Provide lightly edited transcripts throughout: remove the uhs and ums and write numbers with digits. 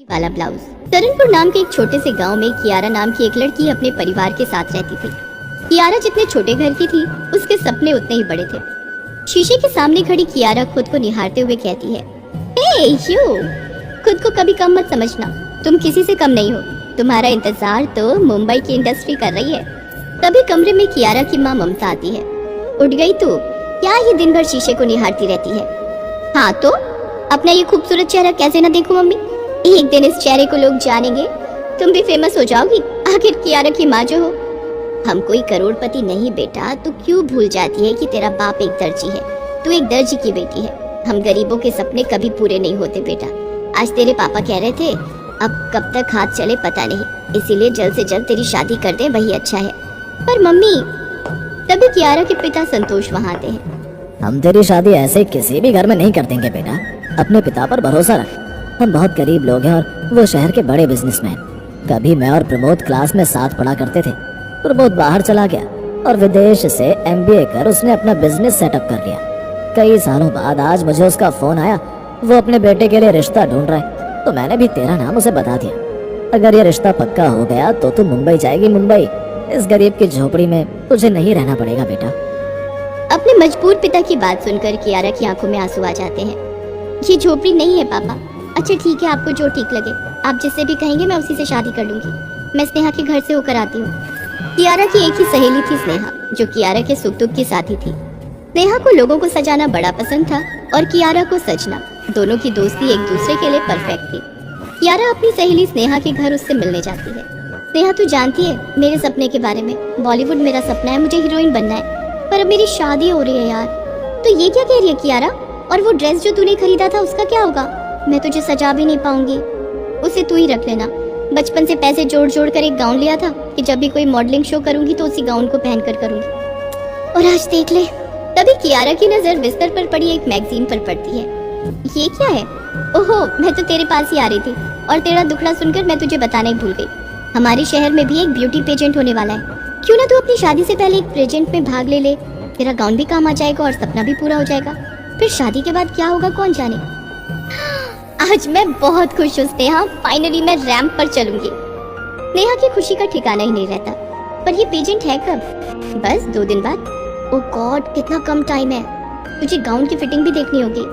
वाला ब्लाउज। सरनपुर नाम के एक छोटे से गांव में कियारा नाम की एक लड़की अपने परिवार के साथ रहती थी। कियारा जितने छोटे घर की थी, उसके सपने उतने ही बड़े थे। शीशे के सामने खड़ी कियारा खुद को निहारते हुए कहती है, हे यू, खुद को कभी कम मत समझना, तुम किसी से कम नहीं हो। तुम्हारा इंतजार तो मुंबई की इंडस्ट्री कर रही है। तभी कमरे में कियारा की माँ ममता आती है। उठ गई तू? क्या ये दिन भर शीशे को निहारती रहती है? हाँ तो अपना ये खूबसूरत चेहरा कैसे ना देखूं मम्मी? एक दिन इस चेहरे को लोग जानेंगे, तुम भी फेमस हो जाओगी। आखिर कियारा की माँ जो हो। हम कोई करोड़पति नहीं बेटा, तू क्यों भूल जाती है कि तेरा बाप एक दर्जी है, तू एक दर्जी की बेटी है। हम गरीबों के सपने कभी पूरे नहीं होते बेटा। आज तेरे पापा कह रहे थे अब कब तक हाथ चले पता नहीं, इसीलिए जल्द से जल्द तेरी शादी कर दे, वही अच्छा है। पर मम्मी, तभी कियारा के पिता संतोष वहाँ आते हैं। हम तेरी शादी ऐसे किसी भी घर में नहीं कर देंगे बेटा, अपने पिता पर भरोसा रख। हम बहुत गरीब लोग हैं और वो शहर के बड़े बिजनेसमैन। कभी मैं और प्रमोद क्लास में साथ पढ़ा करते थे। प्रमोद बाहर चला गया और विदेश से MBA कर उसने अपना बिजनेस सेटअप कर लिया। कई सालों बाद आज मुझे उसका फोन आया, वो अपने बेटे के लिए रिश्ता ढूंढ रहा है, तो मैंने भी तेरा नाम उसे बता दिया। अगर ये रिश्ता पक्का हो गया तो तू मुंबई जाएगी। मुंबई, इस गरीब की झोपड़ी में तुझे नहीं रहना पड़ेगा बेटा। अपने मजबूर पिता की बात सुनकर कियारा की आंखों में आंसू आ जाते हैं। ये झोपड़ी नहीं है पापा। अच्छा ठीक है, आपको जो ठीक लगे, आप जिससे भी कहेंगे मैं उसी से शादी कर लूंगी। मैं स्नेहा के घर से होकर आती हूँ। कियारा की एक ही सहेली थी स्नेहा, जो कियारा के सुख दुख की साथी थी। स्नेहा को लोगों को सजाना बड़ा पसंद था और कियारा को सजना। दोनों की दोस्ती एक दूसरे के लिए परफेक्ट थी। कियारा अपनी सहेली स्नेहा के घर उससे मिलने जाती है। स्नेहा तू जानती है मेरे सपने के बारे में, बॉलीवुड मेरा सपना है, मुझे हीरोइन बनना है, पर अब मेरी शादी हो रही है यार। तो ये क्या कह रही है कियारा? और वो ड्रेस जो तूने खरीदा था उसका क्या होगा? मैं तुझे सजा भी नहीं पाऊंगी, उसे तू ही रख लेना। बचपन से पैसे जोड़ जोड़ कर एक गाउन लिया था कि जब भी कोई मॉडलिंग शो करूंगी तो उसी गाउन को पहनकर करूंगी, और आज देख ले। तभी कियारा की नजर बिस्तर पर पड़ी एक मैगजीन पर पड़ती है। ये क्या है? ओहो, मैं तो तेरे पास ही आ रही थी और तेरा दुखड़ा सुनकर मैं तुझे बताना ही भूल गई। हमारे शहर में भी एक ब्यूटी पेजेंट होने वाला है। क्यों ना तू अपनी शादी से पहले एक पेजेंट में भाग ले ले, तेरा गाउन भी काम आ जाएगा और सपना भी पूरा हो जाएगा। फिर शादी के बाद क्या होगा कौन जाने। आज मैं बहुत खुश हूँ स्नेहा, फाइनली मैं रैंप पर चलूंगी। स्नेहा की खुशी का ठिकाना ही नहीं रहता। पर ये पेजेंट है कब? बस 2 दिन बाद। ओ गॉड, कितना कम टाइम है। तुझे गाउन की फिटिंग भी देखनी होगी।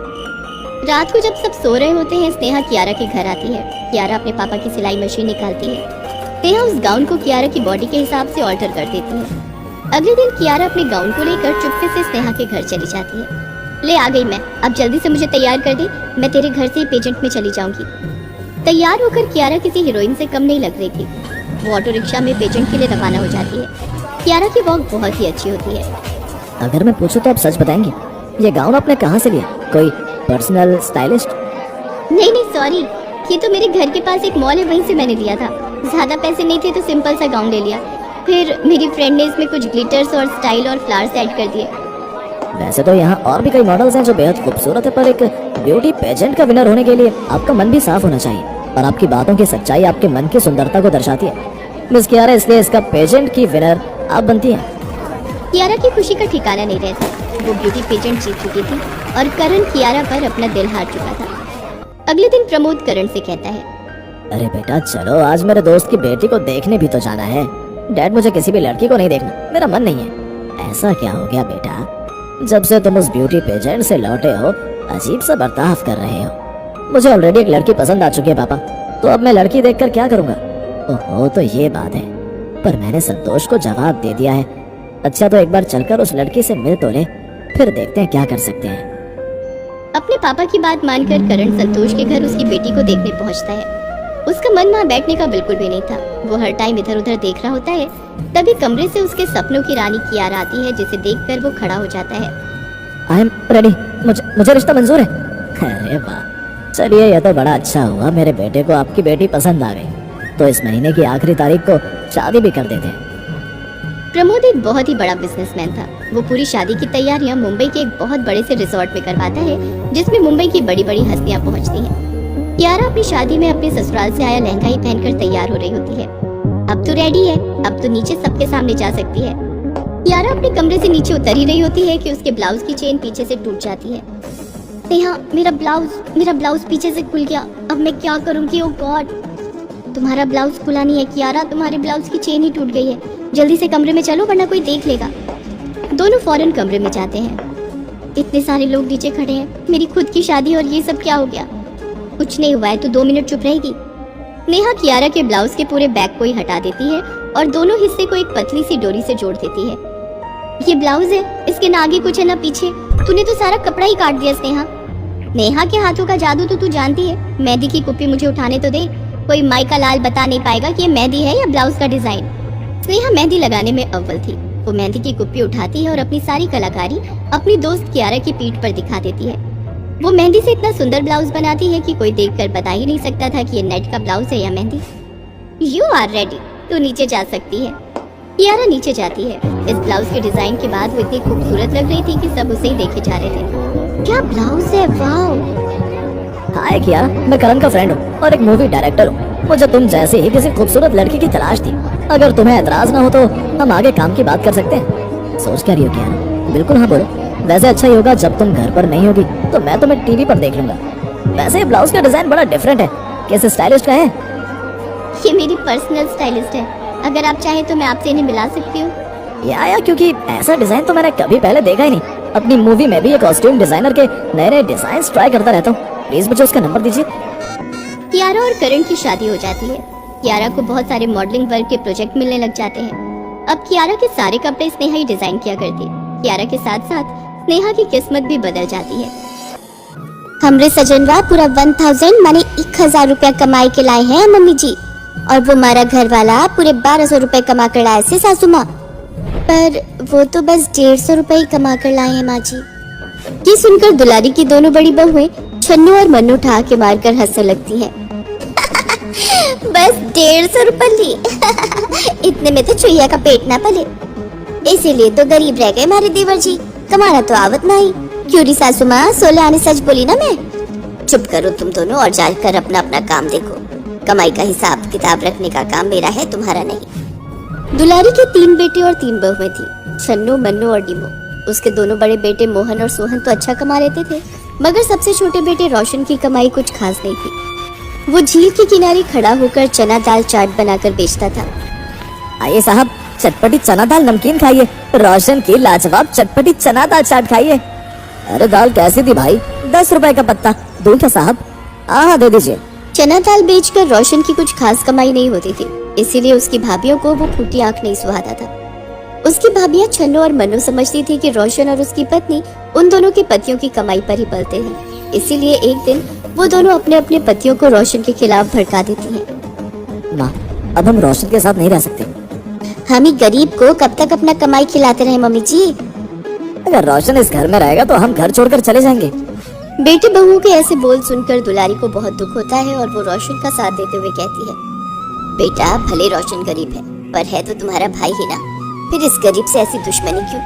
रात को जब सब सो रहे होते हैं, स्नेहा कियारा के घर आती है। कियारा अपने पापा की सिलाई मशीन निकालती है। स्नेहा उस गाउन को कियारा की बॉडी के हिसाब से ऑल्टर कर देती है। अगले दिन कियारा अपने गाउन को लेकर चुपके से स्नेहा के घर चली जाती है। ले आ गई मैं, अब जल्दी से मुझे तैयार कर दे, मैं तेरे घर से ही पेजेंट में चली जाऊंगी। तैयार होकर कियारा किसी हीरोइन से कम नहीं लग रही थी। वो ऑटो रिक्शा में पेजेंट के लिए रवाना हो जाती है। कियारा की वॉक बहुत ही अच्छी होती है। अगर मैं पूछूं तो आप सच बताएंगे, ये गाउन आपने कहाँ से लिया? कोई पर्सनल स्टाइलिस्ट? नहीं सॉरी, ये तो मेरे घर के पास एक मॉल है, वहीं से मैंने लिया था। ज्यादा पैसे नहीं थे तो सिंपल सा गाउन ले लिया। फिर मेरी फ्रेंड ने इसमें कुछ ग्लिटर्स और स्टाइल और फ्लावर्स ऐड कर दिए। वैसे तो यहाँ और भी कई मॉडल्स हैं जो बेहद खूबसूरत है, पर एक ब्यूटी पेजेंट का विनर होने के लिए आपका मन भी साफ होना चाहिए और आपकी बातों की सच्चाई आपके मन की सुंदरता को दर्शाती है। मिस कियारा, इसलिए इसका पेजेंट की विनर आप बनती हैं। कियारा की खुशी का ठिकाना नहीं रहता। वो ब्यूटी पेजेंट जीत चुकी थी और करण कियारा पर अपना दिल हार चुका था। अगले दिन प्रमोद करण से कहता है, अरे बेटा चलो, आज मेरे दोस्त की बेटी को देखने भी तो जाना है। डैड, मुझे किसी भी लड़की को नहीं देखना, मेरा मन नहीं है। ऐसा क्या हो गया बेटा? जब से तुम उस ब्यूटी पेजेंट से लौटे हो, अजीब सा बर्ताव कर रहे हो। मुझे ऑलरेडी एक लड़की पसंद आ चुकी है पापा, तो अब मैं लड़की देखकर क्या करूँगा? ओहो, तो ये बात है। पर मैंने संतोष को जवाब दे दिया है। अच्छा, तो एक बार चलकर उस लड़की से मिल तो ले, फिर देखते हैं क्या कर सकते हैं। अपने पापा की बात मानकर करण संतोष के घर उसकी बेटी को देखने पहुंचता है। उसका मन वहाँ बैठने का बिल्कुल भी नहीं था। वो हर टाइम इधर उधर देख रहा होता है। तभी कमरे से उसके सपनों की रानी कियारा आती है, जिसे देखकर वो खड़ा हो जाता है। आई एम रेडी, मुझे रिश्ता मंजूर है। अरे वाह, चलिए यह तो बड़ा अच्छा हुआ, मेरे बेटे को आपकी बेटी पसंद आ गई, तो इस महीने की आखिरी तारीख को शादी भी कर देते हैं। प्रमोद एक बहुत ही बड़ा बिजनेसमैन था। वो पूरी शादी की तैयारियां मुंबई के एक बहुत बड़े से रिसोर्ट में करवाता है, जिसमें मुंबई की बड़ी बड़ी हस्तियां पहुंचती हैं। कियारा अपनी शादी में अपने ससुराल से आया लहंगा ही पहनकर तैयार हो रही होती है। अब तो रेडी है, अब तो नीचे सबके सामने जा सकती है। कियारा अपने कमरे से नीचे उतर ही रही होती है कि उसके ब्लाउज की चेन पीछे से टूट जाती है। नेहा, मेरा ब्लाउज पीछे से खुल गया। अब मैं क्या करूंगी? ओ गॉड। तुम्हारा ब्लाउज खुला नहीं है कियारा, तुम्हारे ब्लाउज की चेन ही टूट गई है। जल्दी से कमरे में चलो वरना कोई देख लेगा। दोनों फौरन कमरे में जाते हैं। इतने सारे लोग नीचे खड़े हैं, मेरी खुद की शादी और ये सब क्या हो गया? कुछ नहीं हुआ है तो 2 मिनट चुप रहेगी। नेहा कियारा के ब्लाउज के पूरे बैग को ही हटा देती है और दोनों हिस्से को एक पतली सी डोरी से जोड़ देती है। ये ब्लाउज है, इसके ना आगे कुछ है ना पीछे। तूने तो सारा कपड़ा ही काट दिया स्नेहा। नेहा के हाथों का जादू तो तू जानती है। मेहंदी की कुप्पी मुझे उठाने तो दे, कोई माई का लाल बता नहीं पाएगा कि ये मेहंदी है या ब्लाउज का डिजाइन। स्नेहा मेहंदी लगाने में अव्वल थी। वो मेहंदी की कुप्पी उठाती है और अपनी सारी कलाकारी अपनी दोस्त कियारा की पीठ पर दिखा देती है। वो मेहंदी से इतना सुंदर ब्लाउज बनाती है कि कोई देखकर बता ही नहीं सकता था कि ये नेट का ब्लाउज है या मेहंदी। यू आर रेडी, तू नीचे जा सकती है। कियारा नीचे जाती है। इस ब्लाउज के डिजाइन के बाद वो इतनी खूबसूरत लग रही थी कि सब उसे ही देखे जा रहे थे। क्या ब्लाउज है, वाओ। हाय कियारा, मैं करण का फ्रेंड हूँ और एक मूवी डायरेक्टर हूँ। मुझे तुम जैसे ही किसी खूबसूरत लड़की की तलाश थी। अगर तुम्हें एतराज ना हो तो हम आगे काम की बात कर सकते हैं। सोच क्या रही हो कियारा? बिल्कुल हाँ बोलो। वैसे अच्छा ही होगा, जब तुम घर पर नहीं होगी तो मैं तुम्हें टीवी पर देख लूंगा। वैसे ब्लाउज का डिजाइन बड़ा डिफरेंट है, कैसे स्टाइलिश का है? ये मेरी पर्सनल स्टाइलिस्ट है, अगर आप चाहें तो मैं आपसे इन्हें मिला सकती हूँ। या क्योंकि ऐसा डिजाइन तो मैंने कभी पहले देखा ही नहीं। अपनी मूवी में भी ये कॉस्ट्यूम डिजाइनर के नए नए डिजाइन ट्राई करता रहता हूँ। प्लीज मुझे उसका नंबर दीजिए। कियारा और करण की शादी हो जाती है। कियारा को बहुत सारे मॉडलिंग वर्क के प्रोजेक्ट मिलने लग जाते हैं। अब कियारा के सारे कपड़े स्नेहा ही डिजाइन किया करती है। कियारा के साथ साथ स्नेहा की किस्मत भी बदल जाती है। हमरे सजनवा पूरा 1000 माने 1000 रुपया कमाई के लाए हैं मम्मी जी, और वो हमारा घर वाला पूरे 1200 रुपए कमा कर लाए से सासू माँ। पर वो तो बस 150 रुपए ही कमा कर लाए हैं माँ जी। ये सुनकर दुलारी की दोनों बड़ी बहुएं छन्नू और मन्नू ठा के मारकर हंसने लगती हैं। बस 150 रुपए ली। इतने में तो चुहिया का पेट ना पले, इसीलिए तो गरीब रह गए हमारे देवर जी। कमाना तो आवत नहीं। क्यों री सासू माँ, 16 आने सच बोली ना मैं। चुप करो तुम दोनों और जाकर अपना अपना काम देखो। कमाई का हिसाब किताब रखने का काम मेरा है, तुम्हारा नहीं। दुलारी के 3 बेटे और 3 बहुएं थी, छन्नू, मन्नू और डिमो। उसके दोनों बड़े बेटे मोहन और सोहन तो अच्छा कमा लेते थे, मगर सबसे छोटे बेटे रोशन की कमाई कुछ खास नहीं थी। वो झील के किनारे खड़ा होकर चना दाल चाट बनाकर बेचता था। आइए साहब, चटपटी चना दाल नमकीन खाइए। रोशन की लाजवाब चटपटी चना दाल चाट खाइए। अरे दाल कैसी थी भाई? 10 रुपए का पत्ता। दूं क्या साहब? हाँ दे दीजिए। चना दाल बेचकर रोशन की कुछ खास कमाई नहीं होती थी, इसीलिए उसकी भाभियों को वो फूटी आंख नहीं सुहाता था। उसकी भाभियां छन्नू और मन्नू समझती थी कि रोशन और उसकी पत्नी उन दोनों के पतियों की कमाई पर ही पलते हैं। इसीलिए एक दिन वो दोनों अपने अपने पतियों को रोशन के खिलाफ भड़का देती हैं। माँ, अब हम रोशन के साथ नहीं रह सकते। हम ही गरीब को कब तक अपना कमाई खिलाते रहे मम्मी जी? अगर रोशन इस घर में रहेगा तो हम घर छोड़कर चले जाएंगे। बेटी बहू के ऐसे बोल सुनकर दुलारी को बहुत दुख होता है और वो रोशन का साथ देते हुए कहती है, बेटा भले रोशन गरीब है पर है तो तुम्हारा भाई ही ना, फिर इस गरीब से ऐसी दुश्मनी क्यों?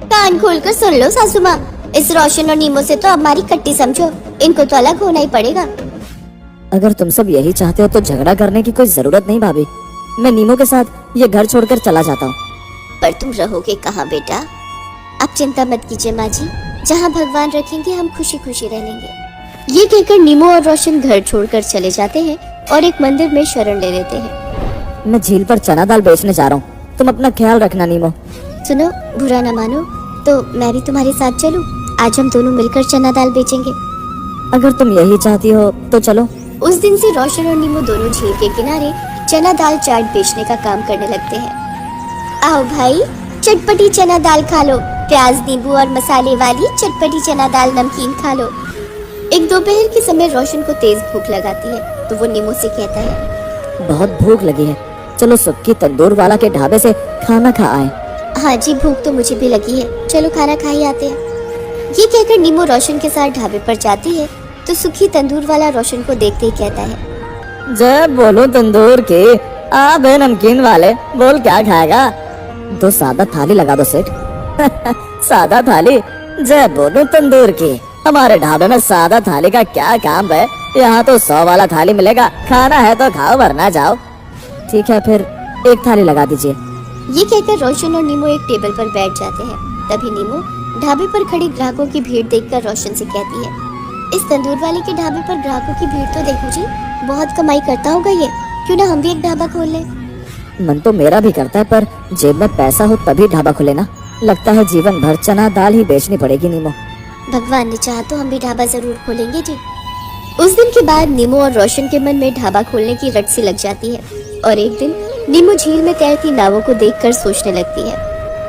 कान खोलकर सुन लो सासू माँ, इस रोशन और नीमो से तो हमारी कट्टी समझो, इनको तो अलग होना ही पड़ेगा। अगर तुम सब यही चाहते हो तो झगड़ा करने की कोई जरूरत नहीं भाभी। मैं नीमो के साथ ये घर छोड़कर चला जाता हूँ। पर तुम रहोगे कहाँ बेटा? आप चिंता मत कीजिए माँ जी, जहाँ भगवान रखेंगे हम खुशी खुशी रह लेंगे। ये कहकर नीमो और रोशन घर छोड़कर चले जाते हैं और एक मंदिर में शरण ले लेते हैं। मैं झील पर चना दाल बेचने जा रहा हूँ, तुम अपना ख्याल रखना नीमो। सुनो, बुरा ना मानो तो मैं भी तुम्हारे साथ चलूं? आज हम दोनों मिलकर चना दाल बेचेंगे। अगर तुम यही चाहती हो तो चलो। उस दिन से रोशन और नीमो दोनों झील के किनारे चना दाल चाट बेचने का काम करने लगते हैं। आओ भाई, चटपटी चना दाल खा लो, प्याज नींबू और मसाले वाली चटपटी चना दाल नमकीन खा लो। एक दोपहर के समय रोशन को तेज भूख लगाती है तो वो नीमो से कहता है, बहुत भूख लगी है, चलो सुक्की तंदूर वाला के ढाबे से खाना खा आए। हाँ जी, भूख तो मुझे भी लगी है, चलो खाना खा ही आते हैं। ये कहकर नीमो रोशन के साथ ढाबे पर जाती है तो सुखी तंदूर वाला रोशन को देखते ही कहता है, जय बोलो तंदूर की, आ बे नमकीन वाले, बोल क्या खाएगा? 2 सादा थाली लगा दो सेठ। सादा थाली? जय बोलो तंदूर की, हमारे ढाबे में सादा थाली का क्या काम है? यहाँ तो 100 वाला थाली मिलेगा, खाना है तो खाओ वरना जाओ। ठीक है फिर 1 थाली लगा दीजिए। ये कहकर रोशन और नीमो एक टेबल पर बैठ जाते हैं। तभी नीमो ढाबे पर खड़े ग्राहकों की भीड़ देखकर रोशन से कहती है, इस तंदूर वाले के ढाबे पर ग्राहकों की भीड़ तो देखो जी, बहुत कमाई करता होगा ये, क्यों ना हम भी एक ढाबा खोल लें। मन तो मेरा भी करता है, पर जेब में पैसा हो तभी ढाबा खुले ना। लगता है जीवन भर चना दाल ही बेचनी पड़ेगी नीमो। भगवान ने चाहा तो हम भी ढाबा जरूर खोलेंगे जी। उस दिन के बाद नीमो और रोशन के मन में ढाबा खोलने की रट सी लग जाती है। और एक दिन नीमो झील में तैरती नावों को देखकर सोचने लगती है,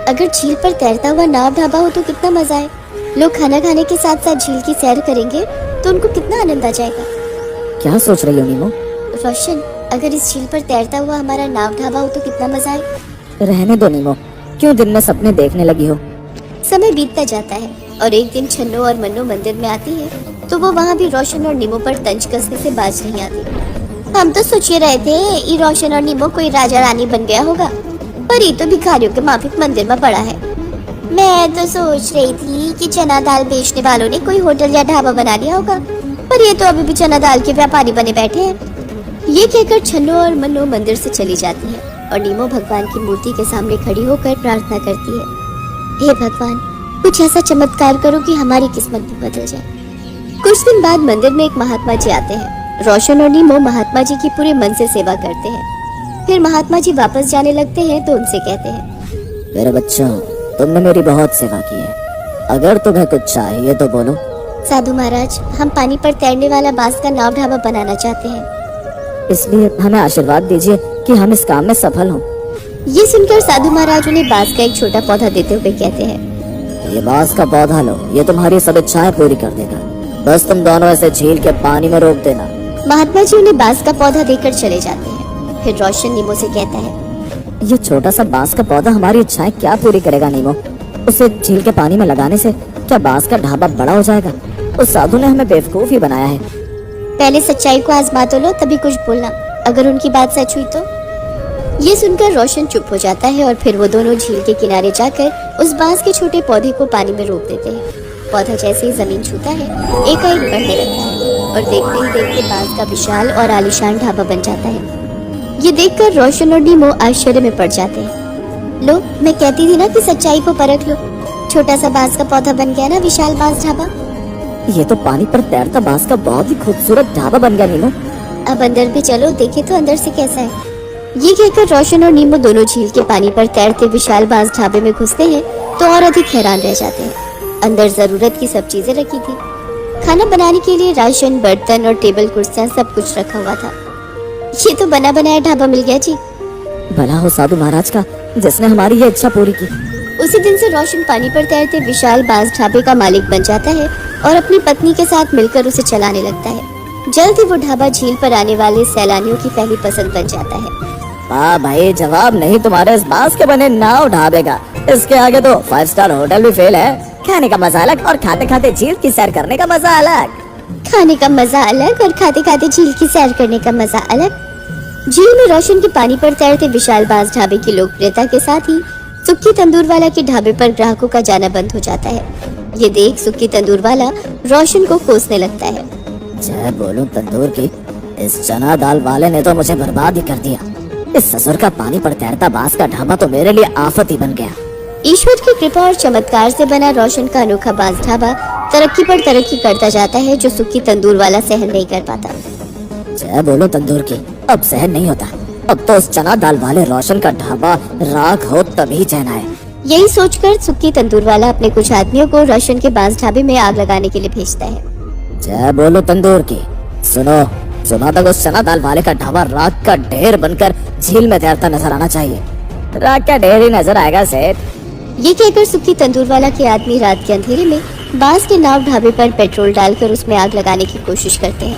अगर झील पर तैरता हुआ नाव ढाबा हो तो कितना मजा है। लोग खाना खाने के साथ साथ झील की सैर करेंगे तो उनको कितना आनंद आ जाएगा। क्या सोच रही हो नीमो? रोशन, अगर इस झील पर तैरता हुआ हमारा नाव ढाबा हो तो कितना मजा आए। रहने दो नीमो, क्यों दिन में सपने देखने लगी हो। समय बीतता जाता है और एक दिन छन्नो और मन्नो मंदिर में आती है तो वो वहाँ भी रोशन और नीमो पर तंज कसने से बाज नहीं आती। हम तो सोच रहे थे ये रोशन और नीमो कोई राजा रानी बन गया होगा, पर ये तो भिखारियों के माफिक मंदिर में पड़ा है। मैं तो सोच रही थी कि चना दाल बेचने वालों ने कोई होटल या ढाबा बना लिया होगा, पर ये तो अभी भी चना दाल के व्यापारी बने बैठे हैं। ये कहकर छन्नो और मन्नो मंदिर से चली जाती है और नीमो भगवान की मूर्ति के सामने खड़ी होकर प्रार्थना करती है, हे भगवान, कुछ ऐसा चमत्कार करो कि हमारी किस्मत भी बदल जाए। कुछ दिन बाद मंदिर में एक महात्मा जी आते हैं। रोशन और नीमो महात्मा जी की पूरे मन से सेवा करते हैं। फिर महात्मा जी वापस जाने लगते हैं तो उनसे कहते हैं, मेरे बच्चों, तुमने मेरी बहुत सेवा की है, अगर तुम्हें कुछ चाहिए तो बोलो। साधु महाराज, हम पानी पर तैरने वाला बांस का नाव ढाबा बनाना चाहते हैं, इसलिए हमें आशीर्वाद दीजिए कि हम इस काम में सफल हों। ये सुनकर साधु महाराज उन्हें बांस का एक छोटा पौधा देते हुए कहते हैं, ये बांस का पौधा लो, ये तुम्हारी सब इच्छाएं पूरी कर देगा। बस तुम दोनों ऐसे झील के पानी में रोक देना। महात्मा जी उन्हें बांस का पौधा देकर चले जाते हैं। फिर रोशन नीमो से कहता है, ये छोटा सा बांस का पौधा हमारी इच्छाएं क्या पूरी करेगा नीमो? उसे झील के पानी में लगाने से क्या बांस का ढाबा बड़ा हो जाएगा? उस साधु ने हमें बेवकूफ ही बनाया है। पहले सच्चाई को आजमा तो लो, तभी कुछ बोलना, अगर उनकी बात सच हुई तो। ये सुनकर रोशन चुप हो जाता है और फिर वो दोनों झील के किनारे जाकर उस बांस के छोटे पौधे को पानी में रोक देते हैं। पौधा जैसे ही जमीन छूता है एकाएक बढ़ने लगता है और देखते ही देखते बांस का विशाल और आलीशान ढाबा बन जाता है। ये देखकर रोशन और नीमो आश्चर्य में पड़ जाते हैं। लो, मैं कहती थी ना कि सच्चाई को परख लो, छोटा सा बांस का पौधा बन गया ना विशाल बांस ढाबा। ये तो पानी पर तैरता बांस का बहुत ही खूबसूरत ढाबा बन गया नीमो। अब अंदर भी चलो, देखे तो अंदर से कैसा है। ये कहकर रोशन और नीमो दोनों झील के पानी पर तैरते विशाल बांस ढाबे में घुसते हैं तो और अधिक हैरान रह जाते हैं। अंदर जरूरत की सब चीजें रखी थी। खाना बनाने के लिए राशन, बर्तन और टेबल कुर्सियां सब कुछ रखा हुआ था। ये तो बना बनाया ढाबा मिल गया जी। भला हो साधु महाराज का, जिसने हमारी ये इच्छा पूरी की। उसी दिन से रोशन पानी पर तैरते विशाल बांस ढाबे का मालिक बन जाता है और अपनी पत्नी के साथ मिलकर उसे चलाने लगता है। जल्द ही वो ढाबा झील पर आने वाले सैलानियों की पहली पसंद बन जाता है। वाह भाई, जवाब नहीं तुम्हारे इस बांस के बने नाव ढाबे का। इसके आगे तो 5 स्टार होटल भी फेल है। खाने का मजा अलग और खाते खाते झील की सैर करने का मजा अलग। खाने का मजा अलग और खाते खाते झील की सैर करने का मजा अलग। झील में रोशन के पानी पर तैरते विशाल बांस ढाबे की लोकप्रियता के साथ ही सुक्की तंदूर वाला के ढाबे पर ग्राहकों का जाना बंद हो जाता है। ये देख सुक्की तंदूर वाला रोशन को कोसने लगता है। जय बोलूं तंदूर की, इस चना दाल वाले ने तो मुझे बर्बाद ही कर दिया। इस ससुर का पानी पर तैरता बांस का ढाबा तो मेरे लिए आफत ही बन गया। ईश्वर की कृपा और चमत्कार से बना रोशन का अनोखा बांस ढाबा तरक्की पर तरक्की करता जाता है, जो सुक्की तंदूर वाला सहन नहीं कर पाता। जय बोलो तंदूर की, अब सहन नहीं होता। अब तो उस चना दाल वाले रोशन का ढाबा राख हो तभी चैन आए। यही सोचकर सुक्की तंदूर वाला अपने कुछ आदमियों को रोशन के बांस ढाबे में आग लगाने के लिए भेजता है। जय बोलो तंदूर की, सुनो, सुबह तक उस चना दाल वाले का ढाबा राख का ढेर बनकर झील में तैरता नजर आना चाहिए। राख का ढेर ही नजर आएगा सेठ। ये कहकर सुक्की तंदूर वाला के आदमी रात के अंधेरे में बांस के नाव ढाबे पर पेट्रोल डालकर उसमें आग लगाने की कोशिश करते हैं,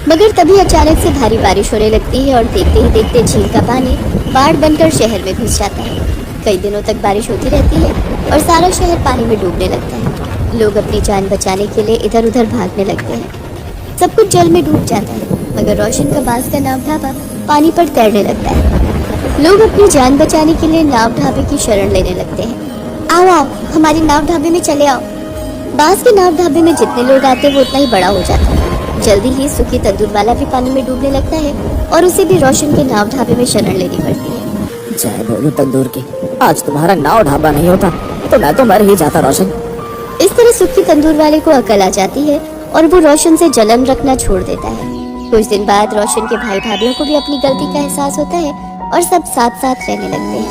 मगर तभी अचानक से भारी बारिश होने लगती है और देखते ही देखते झील का पानी बाढ़ बनकर शहर में घुस जाता है। कई दिनों तक बारिश होती रहती है और सारा शहर पानी में डूबने लगता है। लोग अपनी जान बचाने के लिए इधर उधर भागने लगते हैं। सब कुछ जल में डूब जाता है, मगर रोशन का बांस का नाव ढाबा पानी पर तैरने लगता है। लोग अपनी जान बचाने के लिए नाव ढाबे की शरण लेने लगते हैं। आओ आओ, हमारे नाव ढाबे में चले आओ। बांस के नाव ढाबे में जितने लोग आते हैं वो उतना ही बड़ा हो जाता है। जल्दी ही सुखी तंदूर वाला भी पानी में डूबने लगता है और उसे भी रोशन के नाव ढाबे में शरण लेनी पड़ती है। जय बोलो तंदूर की, आज तुम्हारा नाव ढाबा नहीं होता तो मैं तो मर ही जाता रोशन। इस तरह सुखी तंदूर वाले को अकल आ जाती है और वो रोशन से जलन रखना छोड़ देता है। कुछ दिन बाद रोशन के भाई भाभीियों को भी अपनी गलती का एहसास होता है और सब साथ साथ रहने लगते हैं।